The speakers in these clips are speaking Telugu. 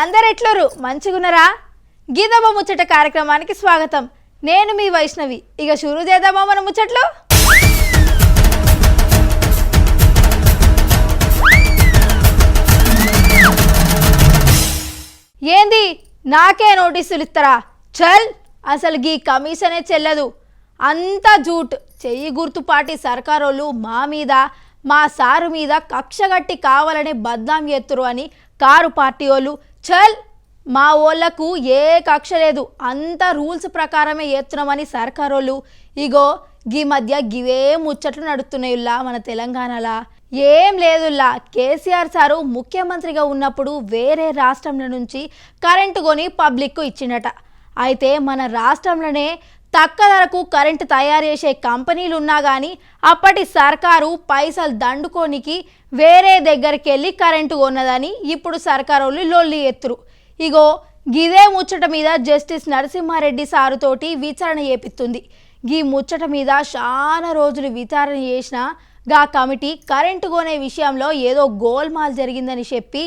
అందరెట్లరు మంచిగున్నరా? గీతమ్మ ముచ్చట కార్యక్రమానికి స్వాగతం. నేను మీ వైష్ణవి. ఇక షురూ చేద్దామా మన ముచ్చట్లు? ఏంది నాకే నోటీసులు ఇస్తారా? చల్, అసలు గీ కమిషనే చెల్లదు, అంతా జూట్. చెయ్యి గుర్తుపాటి సర్కారోళ్ళు మా మీద మా సారు మీద కక్షగట్టి కావాలనే బద్నాం చేస్తురు అని కారు పార్టీ వాళ్ళు చల్, మా ఓళ్లకు ఏ కక్ష లేదు, అంతా రూల్స్ ప్రకారమే చేస్తున్నామని సర్కారోళ్ళు ఇగో గీ మధ్య గివే ముచ్చట్లు నడుస్తున్నాయిల్లా మన తెలంగాణలా. ఏం లేదుల్లా, కేసీఆర్ సారు ముఖ్యమంత్రిగా ఉన్నప్పుడు వేరే రాష్ట్రంల నుంచి కరెంటు కొని పబ్లిక్కు ఇచ్చిండట. అయితే మన రాష్ట్రంలోనే తక్కువ ధరకు కరెంటు తయారు చేసే కంపెనీలు ఉన్నా కానీ అప్పటి సర్కారు పైసలు దండుకోనికి వేరే దగ్గరికి వెళ్ళి కరెంటు కొన్నదని ఇప్పుడు సర్కారోళ్ళు లొల్లి ఎత్తురు. ఇగో గిదే ముచ్చట మీద జస్టిస్ నరసింహారెడ్డి సారుతోటి విచారణ చేపిస్తుంది. గీ ముచ్చట మీద చాలా రోజులు విచారణ చేసిన గా కమిటీ కరెంటు కొనే విషయంలో ఏదో గోల్మాల్ జరిగిందని చెప్పి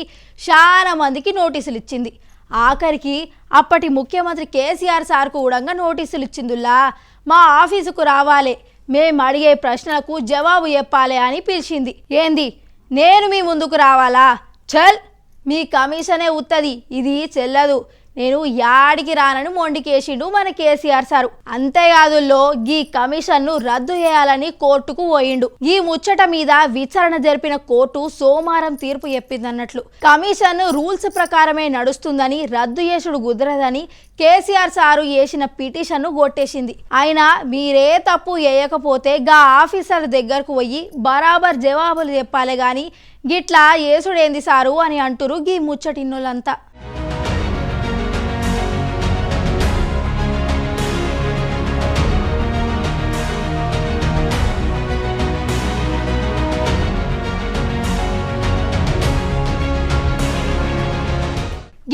చాలా మందికి నోటీసులు ఇచ్చింది. ఆఖరికి అప్పటి ముఖ్యమంత్రి కేసీఆర్ సార్కు కూడా నోటీసులు ఇచ్చిందిలా. మా ఆఫీసుకు రావాలి, మేము అడిగే ప్రశ్నలకు జవాబు చెప్పాలి అని పిలిచింది. ఏంది నేను మీ ముందుకు రావాలా? చల్, మీ కమిషనే ఉత్తది, ఇది చెల్లదు, నేను యాడికి రానని మొండికేసిండు మన కేసీఆర్ సారు. అంతేకాదుల్లో గీ కమిషన్ను రద్దు చేయాలని కోర్టుకు పోయిండు. ఈ ముచ్చట మీద విచారణ జరిపిన కోర్టు సోమవారం తీర్పు చెప్పిందన్నట్లు. కమిషన్ రూల్స్ ప్రకారమే నడుస్తుందని, రద్దు చేసుడు కుదరదని కేసీఆర్ సారు చేసిన పిటిషన్ను కొట్టేసింది. అయినా మీరే తప్పు చేయకపోతే గా ఆఫీసర్ దగ్గరకు పోయి బరాబర్ జవాబులు చెప్పాలి గాని గిట్లా చేసుడేంది సారు అని అంటురు గీ ముచ్చటిన్నోళ్ళంతా.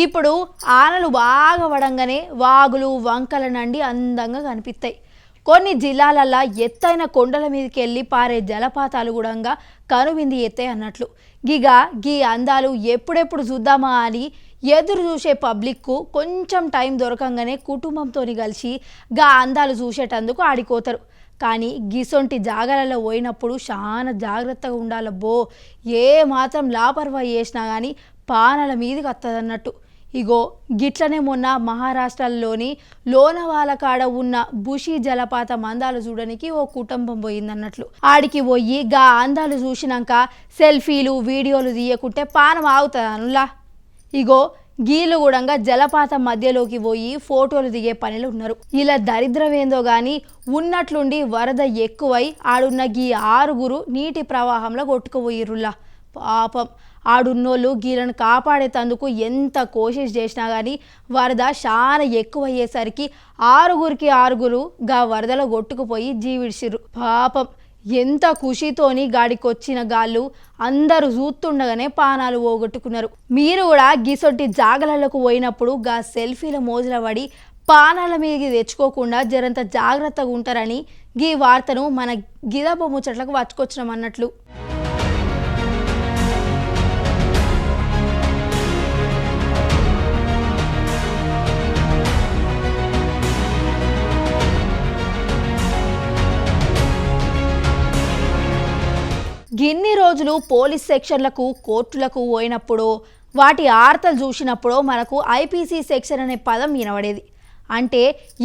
ఇప్పుడు ఆనలు బాగా పడంగానే వాగులు వంకల నుండి అందంగా కనిపిస్తాయి. కొన్ని జిల్లాలల్లో ఎత్తైన కొండల మీదకి వెళ్ళి పారే జలపాతాలు కూడా కనువింది ఎత్తాయి అన్నట్లు. గీ అందాలు ఎప్పుడెప్పుడు చూద్దామా అని ఎదురు చూసే పబ్లిక్కు కొంచెం టైం దొరకంగానే కుటుంబంతో కలిసి గా అందాలు చూసేటందుకు ఆడిపోతారు. కానీ గిసొంటి జాగాలలో పోయినప్పుడు చాలా జాగ్రత్తగా ఉండాలబ్బో, ఏ మాత్రం లాపర్వాయి చేసినా కానీ పానల మీదకి వస్తుందన్నట్టు. ఇగో గిట్లనే మొన్న మహారాష్ట్రలోని లోనావాల కాడ ఉన్న బుషి జలపాతం అందాలు చూడడానికి ఓ కుటుంబం పోయిందన్నట్లు. ఆడికి పోయి గా అందాలు చూసినాక సెల్ఫీలు వీడియోలు తీయకుంటే పానం ఆగుతుంది అనులా. ఇగో గీళ్ళు కూడా జలపాతం మధ్యలోకి పోయి ఫోటోలు దిగే పనిలో ఉన్నారు. ఇలా దరిద్రం ఏందో గాని ఉన్నట్లుండి వరద ఎక్కువై ఆడున్న గీ 6 నీటి ప్రవాహంలో కొట్టుకుపోయిర్రులా. పాపం ఆడున్నోళ్ళు గీలను కాపాడేటందుకు ఎంత కోషిష్ చేసినా కానీ వరద చాలా ఎక్కువ అయ్యేసరికి 6 గా వరదలో కొట్టుకుపోయి జీవిడిసిర్రు. పాపం ఎంత ఖుషితోని గాడికొచ్చిన గాళ్ళు అందరూ చూస్తుండగానే పానాలు పోగొట్టుకున్నారు. మీరు కూడా గిసొంటి జాగలకు పోయినప్పుడు గా సెల్ఫీల మోజుల పడి పానాల మీదకి తెచ్చుకోకుండా జరంత జాగ్రత్తగా ఉంటారని గీ వార్తను మన గిదప ముచ్చట్లకు వచ్చుకొచ్చినాం అన్నట్లు. గిన్ని రోజులు పోలీస్ సెక్షన్లకు కోర్టులకు పోయినప్పుడు వాటి ఆర్తలు చూసినప్పుడు మనకు ఐపీసీ సెక్షన్ అనే పదం వినబడేది. అంటే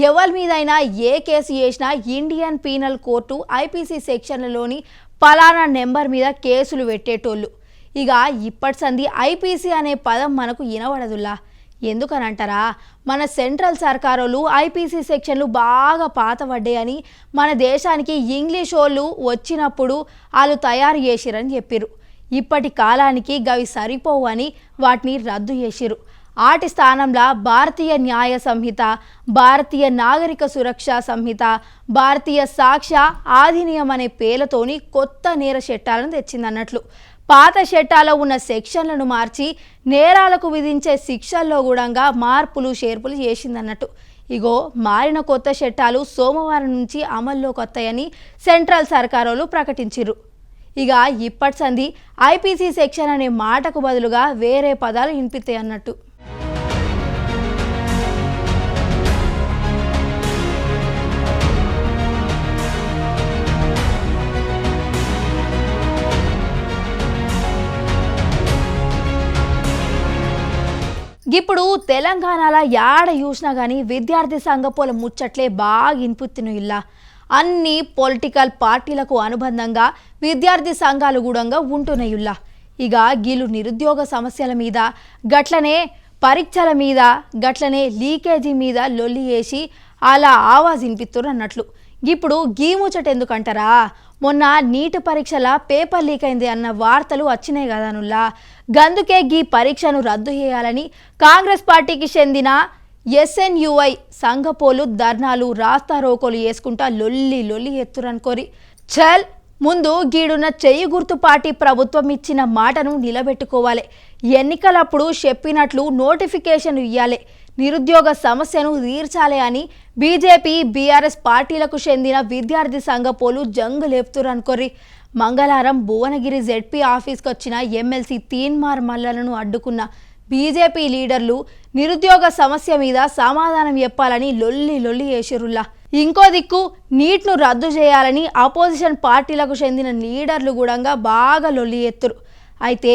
ఎవరి మీదైనా ఏ కేసు చేసినా ఇండియన్ పీనల్ కోర్టు ఐపీసీ సెక్షన్లలోని పలానా నెంబర్ మీద కేసులు పెట్టేటోళ్ళు. ఇక ఇప్పటి సంది ఐపీసీ అనే పదం మనకు వినబడదులా. ఎందుకనంటారా, మన సెంట్రల్ సర్కారోళ్ళు ఐపీసీ సెక్షన్లు బాగా పాతపడ్డాయని మన దేశానికి ఇంగ్లీష్ వాళ్ళు వచ్చినప్పుడు వాళ్ళు తయారు చేసిరని చెప్పిర్రు. ఇప్పటి కాలానికి గవి సరిపోవు అని వాటిని రద్దు చేసిర్రు. వాటి స్థానంలో భారతీయ న్యాయ సంహిత, భారతీయ నాగరిక సురక్ష సంహిత, భారతీయ సాక్ష్య అధినియం అనే పేర్లతోని కొత్త నేర చట్టాలను తెచ్చిందన్నట్లు. పాత చట్టాల్లో ఉన్న సెక్షన్లను మార్చి నేరాలకు విధించే శిక్షల్లో కూడా మార్పులు చేర్పులు చేసిందన్నట్టు. ఇగో మారిన కొత్త చట్టాలు సోమవారం నుంచి అమల్లోకి వస్తాయని సెంట్రల్ సర్కారోళ్ళు ప్రకటించారు. ఇక ఇప్పటి సంది ఐపీసీ సెక్షన్ అనే మాటకు బదులుగా వేరే పదాలు వినిపిస్తాయి అన్నట్టు. ఇప్పుడు తెలంగాణలో యాడ చూసినా కానీ విద్యార్థి సంఘపోల ముచ్చట్లే బాగా ఇన్పుత్తును ఇలా అన్ని పొలిటికల్ పార్టీలకు అనుబంధంగా విద్యార్థి సంఘాలు కూడా ఉంటున్నాయిల్లా. ఇక గీలు నిరుద్యోగ సమస్యల మీద గట్లనే పరీక్షల మీద గట్లనే లీకేజీ మీద లొల్లి వేసి అలా ఆవాజ్ వినిపిస్తున్నారు అన్నట్లు. ఇప్పుడు గీ ముచ్చట ఎందుకంటారా, మొన్న నీట్ పరీక్షల పేపర్ లీక్ అయింది అన్న వార్తలు వచ్చినాయి కదానుల్లా. గందుకే గీ పరీక్షను రద్దు చేయాలని కాంగ్రెస్ పార్టీకి చెందిన ఎస్ఎన్యుఐ సంఘపోలు ధర్నాలు రాస్తారోకోలు వేసుకుంటా లొల్లి ఎత్తురనుకోరి. చల్ ముందు గీడున్న చెయ్యి గుర్తు పార్టీ ప్రభుత్వం ఇచ్చిన మాటను నిలబెట్టుకోవాలి. ఎన్నికలప్పుడు చెప్పినట్లు నోటిఫికేషన్ ఇవ్వాలి, నిరుద్యోగ సమస్యను తీర్చాలి అని బీజేపీ బీఆర్ఎస్ పార్టీలకు చెందిన విద్యార్థి సంఘపోలు జంగు లేపుతురనుకోరి. మంగళవారం భువనగిరి జెడ్పీ ఆఫీస్కి వచ్చిన ఎమ్మెల్సీ తీన్మార్ మల్లలను అడ్డుకున్న బీజేపీ లీడర్లు నిరుద్యోగ సమస్య మీద సమాధానం చెప్పాలని లొల్లి వేసిరుల్లా. ఇంకో దిక్కు నీట్ను రద్దు చేయాలని అపోజిషన్ పార్టీలకు చెందిన లీడర్లు కూడా బాగా లొల్లి ఎత్తురు. అయితే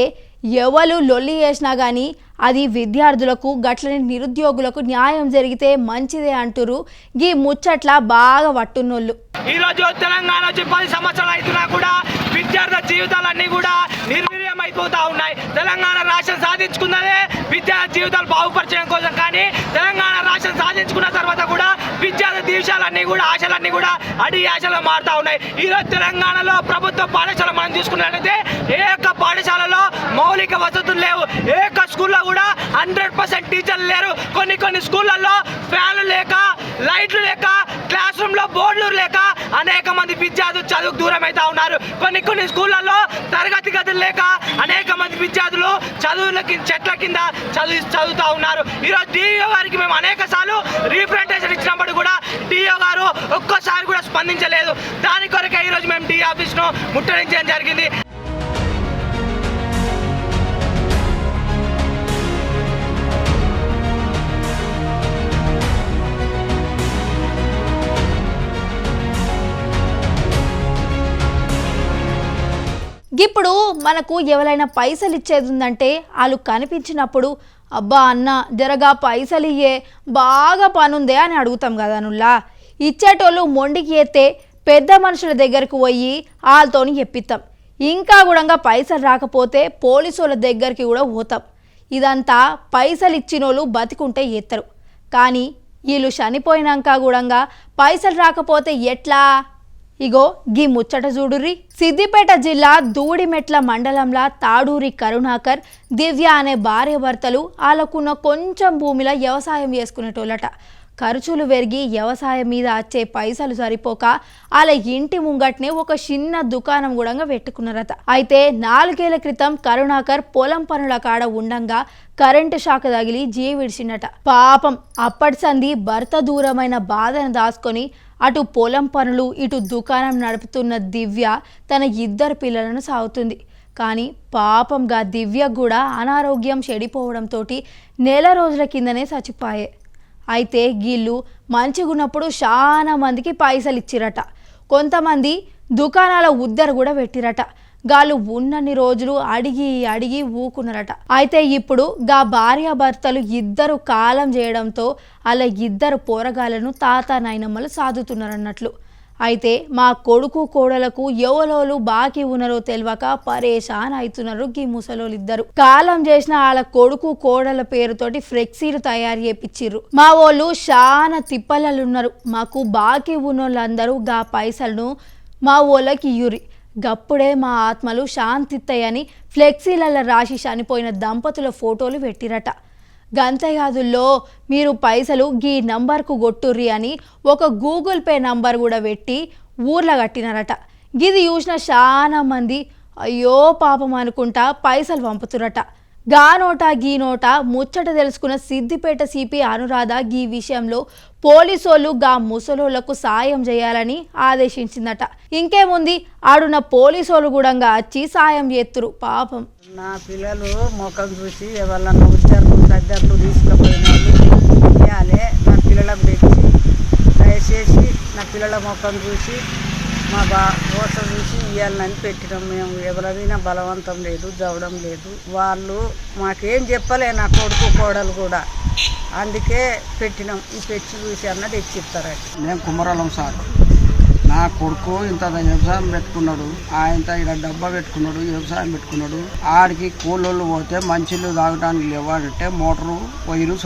ఎవరు లొల్లి చేసినా కానీ అది విద్యార్థులకు గట్లని నిరుద్యోగులకు న్యాయం జరిగితే మంచిదే అంటురు గీ ముచ్చట్ల బాగా పట్టున్నోళ్ళు. ఈరోజు తెలంగాణ వచ్చి 10 సంవత్సరాలు అవుతున్నా కూడా విద్యార్థుల జీవితాలన్నీ కూడా నిర్వీర్యం అయిపోతా ఉన్నాయి. తెలంగాణ రాష్ట్రం సాధించుకున్నదే విద్యార్థి జీవితాలు బాగుపరచడం కోసం, కానీ తెలంగాణ రాష్ట్రం సాధించుకున్న తర్వాత కూడా విద్యార్థి దీక్షలన్నీ కూడా ఆశలన్నీ కూడా అడి ఆశలు మారుతా ఉన్నాయి. ఈరోజు తెలంగాణలో ప్రభుత్వ పాఠశాల మనం చూసుకున్నట్లయితే ఏ ఒక్క పాఠశాలలో మౌలిక వసతులు లేవు, ఏ ఒక్క స్కూల్లో కూడా 100% టీచర్లు లేరు. కొన్ని స్కూళ్ళల్లో ఫ్యాన్లు లేక లైట్లు లేక క్లాస్ రూమ్ లో బోర్డులు లేక అనేక మంది విద్యార్థులు చదువుకు దూరం అవుతా ఉన్నారు. కొన్ని స్కూళ్ళల్లో తరగతి గదులు లేక అనేక మంది విద్యార్థులు చెట్ల కింద చదువుతా ఉన్నారు. ఈరోజు డిఓ గారికి మేము అనేక సార్లు రీప్రజెంటేషన్ ఇచ్చినప్పుడు కూడా డిఓ గారు ఒక్కసారి కూడా స్పందించలేదు. దాని కొరకే ఈరోజు మేము డి ఆఫీస్ ను ముట్టడించడం జరిగింది. ఇప్పుడు మనకు ఎవరైనా పైసలు ఇచ్చేది ఉందంటే వాళ్ళు కనిపించినప్పుడు అబ్బా అన్న జరగా పైసలు ఇయ్యే బాగా పనుందే అని అడుగుతాం కదా నుల్లా. ఇచ్చేటోళ్ళు మొండికి ఎత్తే పెద్ద మనుషుల దగ్గరకు పోయి వాళ్ళతోని చెప్పిస్తాం. ఇంకా కూడా పైసలు రాకపోతే పోలీసు వాళ్ళ దగ్గరికి కూడా పోతాం. ఇదంతా పైసలు ఇచ్చినోళ్ళు బతికుంటే ఎత్తరు, కానీ వీళ్ళు చనిపోయినాక కూడా పైసలు రాకపోతే ఎట్లా? ఇగో గీ ముచ్చట చూడుర్రి. సిద్దిపేట జిల్లా దూడిమెట్ల మండలంలో తాడూరి కరుణాకర్, దివ్య అనే భార్య భర్తలు వాళ్ళకున్న కొంచెం భూమిలో వ్యవసాయం చేసుకునేటోళ్ళట. ఖర్చులు పెరిగి వ్యవసాయం మీద వచ్చే పైసలు సరిపోక వాళ్ళ ఇంటి ముంగట్నే ఒక చిన్న దుకాణం కూడా పెట్టుకున్నారట. అయితే 4 ఏళ్ల క్రితం కరుణాకర్ పొలం పనుల కాడ ఉండంగా కరెంటు షాక్ తగిలి జీవిడిచిండట. పాపం అప్పటి సంది భర్త దూరమైన బాధను దాచుకొని అటు పొలం పనులు ఇటు దుకాణం నడుపుతున్న దివ్య తన 2 పిల్లలను సాగుతుంది. కానీ పాపంగా దివ్య కూడా అనారోగ్యం చెడిపోవడంతో నెల రోజుల కిందనే చచ్చిపోయే. అయితే గీళ్ళు మంచిగున్నప్పుడు చాలా మందికి పైసలు ఇచ్చిరట. కొంతమంది దుకాణాల ఉద్దరు కూడా పెట్టిరట. గాళ్ళు ఉన్నన్ని రోజులు అడిగి ఊకున్నారట. అయితే ఇప్పుడు గా భార్యాభర్తలు 2 కాలం చేయడంతో అలా 2 పోరగాళ్ళను తాత నాయనమ్మలు సాదుతున్నారన్నట్లు. అయితే మా కొడుకు కోడలకు ఎవలోలు బాకీ ఉన్నారో తెలియక పరేషాన్ అవుతున్నారు గీ ముసలోళ్ళిద్దరు. కాలం చేసిన వాళ్ళ కొడుకు కోడల పేరుతోటి ఫ్లెక్సీలు తయారు చేపిచ్చిర్రు. మా వాళ్ళు చాలా తిప్పలలున్నారు, మాకు బాకీ ఉన్నోళ్ళందరూ గా పైసలను మా వాళ్ళకి ఇయ్యురి, గప్పుడే మా ఆత్మలు శాంతిస్తాయని ఫ్లెక్సీలలో రాసి చనిపోయిన దంపతుల ఫోటోలు పెట్టిరట. గంతయాదుల్లో మీరు పైసలు గీ నంబర్కు కొట్టుర్రి అని ఒక గూగుల్ పే నంబర్ కూడా పెట్టి ఊర్లో కట్టినారట. గిది చూసిన చాలా మంది అయ్యో పాపం అనుకుంటా పైసలు పంపుతురట. గా నోటా గీ నోటా ముచ్చట తెలుసుకున్న సిద్దిపేట సిపి అనురాధ గీ విషయంలో పోలీసోళ్ళు గా ముసలోళ్లకు సాయం చేయాలని ఆదేశించిందట. ఇంకేముంది, ఆడున్న పోలీసోళ్ళు కూడా వచ్చి సాయం చేస్తురు. పాపం నా పిల్లలు ముఖం చూసి ఎవరన్నా ఉద్దర్లు దగ్గరలు తీసుకుపోయిన వాళ్ళు ఇవ్వాలి. నా పిల్లలకు తెచ్చి దయచేసి నా పిల్లల ముఖం చూసి మా ఓస చూసి ఇవ్వాలని పెట్టినాం. మేము ఎవరైనా బలవంతం లేదు, చదవడం లేదు. వాళ్ళు మాకేం చెప్పలే, నా కొడుకు కోడలు కూడా. అందుకే పెట్టినాం. ఈ పెట్టి చూసి అన్న తెచ్చిస్తారని. నేను కుమ్మరాలం సార్. నా కొడుకు ఇంత వ్యవసాయం పెట్టుకున్నాడు, ఆయన ఇక్కడ డబ్బా పెట్టుకున్నాడు, వ్యవసాయం పెట్టుకున్నాడు. ఆడికి కూలోళ్ళు పోతే మంచిలు తాగడానికి లేవాడంటే మోటారు వైరు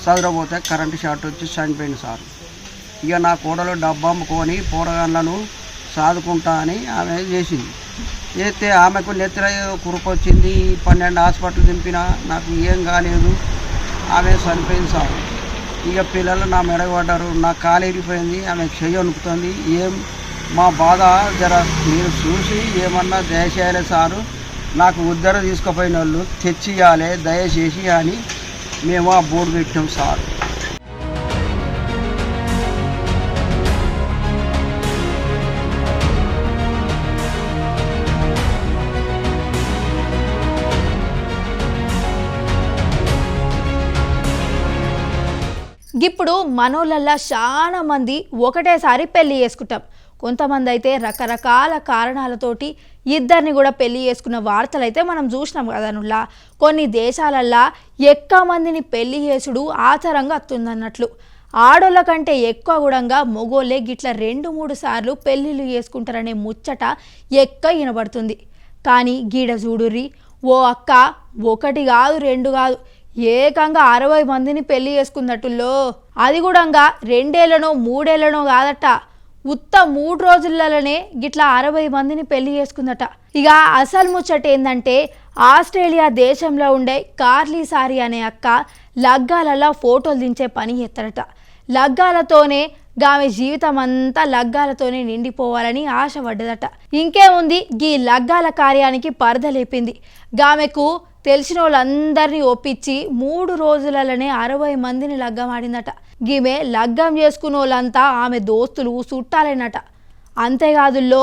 సదురపోతే కరెంటు షార్ట్ వచ్చి చనిపోయింది సార్. ఇక నా కోడలు డబ్బా అమ్ముకొని పోరగాళ్ళను సాదుకుంటా అని ఆమె చేసింది. చేస్తే ఆమెకు నెత్తిన కురుకొచ్చింది. 12 హాస్పిటల్ దింపినా నాకు ఏం కాలేదు, ఆమె చనిపోయింది సార్. ఇక పిల్లలు నా మెడగబడ్డారు, నా కాలు ఎరిగిపోయింది, ఆమె చెయ్యి వణుకుతుంది. ఏం మా బాధ జర మీరు చూసి ఏమన్నా దయచేయాలి సారు. నాకు ఉద్దర తీసుకుపోయిన వాళ్ళు తెచ్చియాలి దయచేసి అని మేము ఆ బోర్డు పెట్టాం సార్. ఇప్పుడు మనోళ్ళల్లా చాలా మంది ఒకటేసారి పెళ్లి చేసుకుంటాం. కొంతమంది అయితే రకరకాల కారణాలతోటి ఇద్దరిని కూడా పెళ్లి చేసుకున్న వార్తలు అయితే మనం చూసినాం కదనుల్లా. కొన్ని దేశాలల్లా ఎక్కువ మందిని పెళ్లి చేసుడు ఆచారంగా వస్తుందన్నట్లు. ఆడోళ్ళ కంటే ఎక్కువ కూడా మొగోళ్ళే గిట్ల 2-3 సార్లు పెళ్ళిళ్ళు చేసుకుంటారనే ముచ్చట ఎక్కువ వినబడుతుంది. కానీ గీడ చూడుర్రి, ఓ అక్క 1 కాదు 2 కాదు ఏకంగా 60 మందిని పెళ్లి చేసుకున్నట్టుల్లో. అది కూడా 2 ఏళ్ళనో 3 ఏళ్ళనో కాదట, ఉత్త 3 రోజులలోనే గిట్లా 60 మందిని పెళ్లి చేసుకుందట. ఇక అసలు ముచ్చట ఏంటంటే, ఆస్ట్రేలియా దేశంలో ఉండే కార్లీ సారీ అనే అక్క లగ్గాలలో ఫోటోలు దించే పని చేస్తారట. లగ్గాలతోనే గామె జీవితం అంతా లగ్గాలతోనే నిండిపోవాలని ఆశపడ్డదట. ఇంకేముంది, గీ లగ్గాల కార్యానికి పరదలేపింది. గామెకు తెలిసిన వాళ్ళందరినీ ఒప్పించి 3 రోజులలోనే 60 మందిని లగ్గమాడిందట. గీమె లగ్గం చేసుకున్న వాళ్ళంతా ఆమె దోస్తులు చుట్టాలేనట. అంతేకాదుల్లో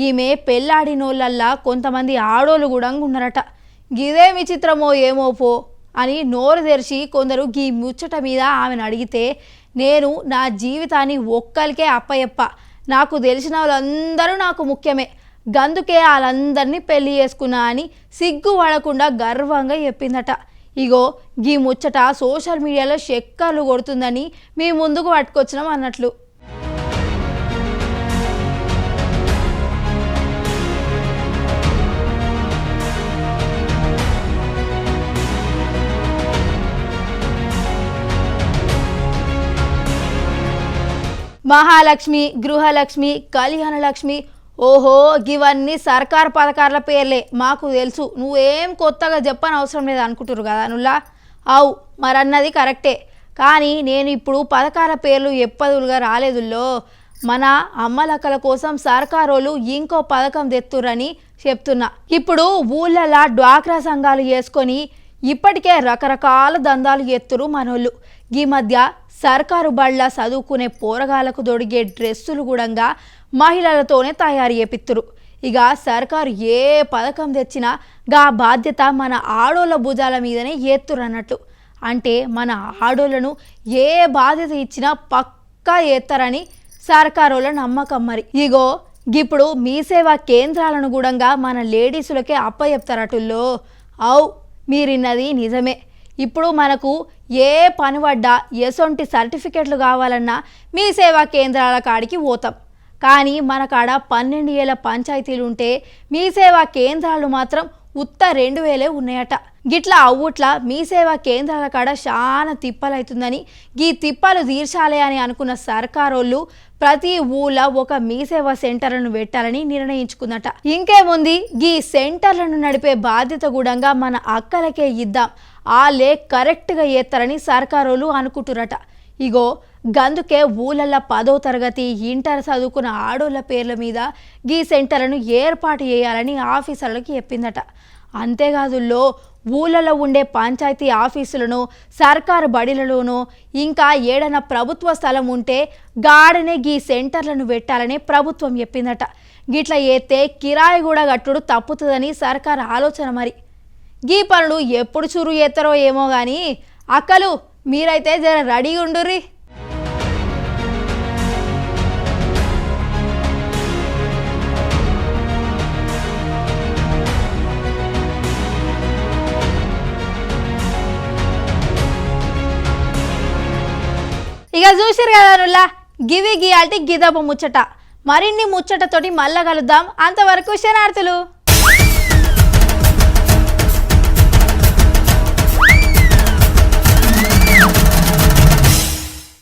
ఈమె పెళ్ళాడినోళ్ళల్లా కొంతమంది ఆడోళ్ళు కూడా ఉన్నారట. గిదే విచిత్రమో ఏమో పో అని నోరు తెరిచి కొందరు గీ ముచ్చట మీద ఆమెను అడిగితే, నేను నా జీవితాన్ని ఒక్కరికే అప్పయప్ప, నాకు తెలిసిన వాళ్ళందరూ నాకు ముఖ్యమే, గందుకే వాళ్ళందరినీ పెళ్లి చేసుకున్నా అని సిగ్గు పడకుండా గర్వంగా చెప్పిందట. ఇగో గీ ముచ్చట సోషల్ మీడియాలో చక్కర్లు కొడుతుందని మీ ముందుకు పట్టుకొచ్చినాం అన్నట్లు. మహాలక్ష్మి, గృహలక్ష్మి, కళ్యాణలక్ష్మి, ఓహో ఇవన్నీ సర్కారు పథకాల పేర్లే, మాకు తెలుసు, నువ్వేం కొత్తగా చెప్పని అవసరం లేదు అనుకుంటారు కదా నుల్లా. అవు మరన్నది కరెక్టే, కానీ నేను ఇప్పుడు పథకాల పేర్లు ఎప్పదులుగా రాలేదుల్లో. మన అమ్మలక్కల కోసం సర్కారోళ్ళు ఇంకో పథకం తెత్తురని చెప్తున్నా. ఇప్పుడు ఊళ్ళలా డ్వాక్రా సంఘాలు చేసుకొని ఇప్పటికే రకరకాల దందాలు ఎత్తురు మనోళ్ళు. ఈ మధ్య సర్కారు బళ్ళ చదువుకునే పోరగాలకు దొడిగే డ్రెస్సులు కూడా మహిళలతోనే తయారు చేపిత్తురు. ఇక సర్కారు ఏ పథకం తెచ్చినా గా బాధ్యత మన ఆడోళ్ళ భుజాల మీదనే ఎత్తురన్నట్టు. అంటే మన ఆడోళ్ళను ఏ బాధ్యత ఇచ్చినా పక్కా ఎత్తారని సర్కారోళ్ళ నమ్మకం. మరి ఇగో ఇప్పుడు మీ సేవా కేంద్రాలను కూడా మన లేడీసులకే అప్పచెప్తారటుల్లో. అవు మీరిన్నది నిజమే. ఇప్పుడు మనకు ఏ పని పడ్డా ఎసొంటి సర్టిఫికెట్లు కావాలన్నా మీ సేవా కేంద్రాల కాడికి పోతాం. కానీ మన కాడ 12 ఏళ్ళ పంచాయతీలు ఉంటే మీ సేవా కేంద్రాలు మాత్రం ఉత్త 2000 ఉన్నాయట. గిట్లా అవుట్లా మీ సేవా కేంద్రాల కాడ చాలా తిప్పలవుతుందని, గీ తిప్పలు తీర్చాలి అని అనుకున్న సర్కారోళ్ళు ప్రతి ఊళ్ళో ఒక మీ సేవా సెంటర్లను పెట్టాలని నిర్ణయించుకుందట. ఇంకేముంది, గీ సెంటర్లను నడిపే బాధ్యత కూడా మన అక్కలకే ఇద్దాం, వాళ్ళే కరెక్ట్గా చేస్తారని సర్కారోళ్ళు అనుకుంటురట. ఇగో గందుకే ఊళ్ళల్లో 10వ తరగతి ఇంటర్ చదువుకున్న ఆడోళ్ళ పేర్ల మీద గీ సెంటర్లను ఏర్పాటు చేయాలని ఆఫీసర్లకు చెప్పిందట. అంతేకాదుల్లో ఊళ్ళలో ఉండే పంచాయతీ ఆఫీసులను, సర్కారు బడిలలోనూ, ఇంకా ఏడైనా ప్రభుత్వ స్థలం ఉంటే గాడనే గీ సెంటర్లను పెట్టాలని ప్రభుత్వం చెప్పిందట. గిట్లా చేస్తే కిరాయి కూడా కట్టుడు తప్పుతుందని సర్కారు ఆలోచన. మరి గీ పనులు ఎప్పుడు చురు చేస్తారో ఏమో కానీ అక్కలు మీరైతే జర రెడీ ఉండుర్రి. ఇక చూసిరు కదా నుల్లా గివి గియాల్టి గిదపు ముచ్చట. మరిన్ని ముచ్చటతోటి మళ్ళా కలుద్దాం. అంతవరకు శనార్థులు.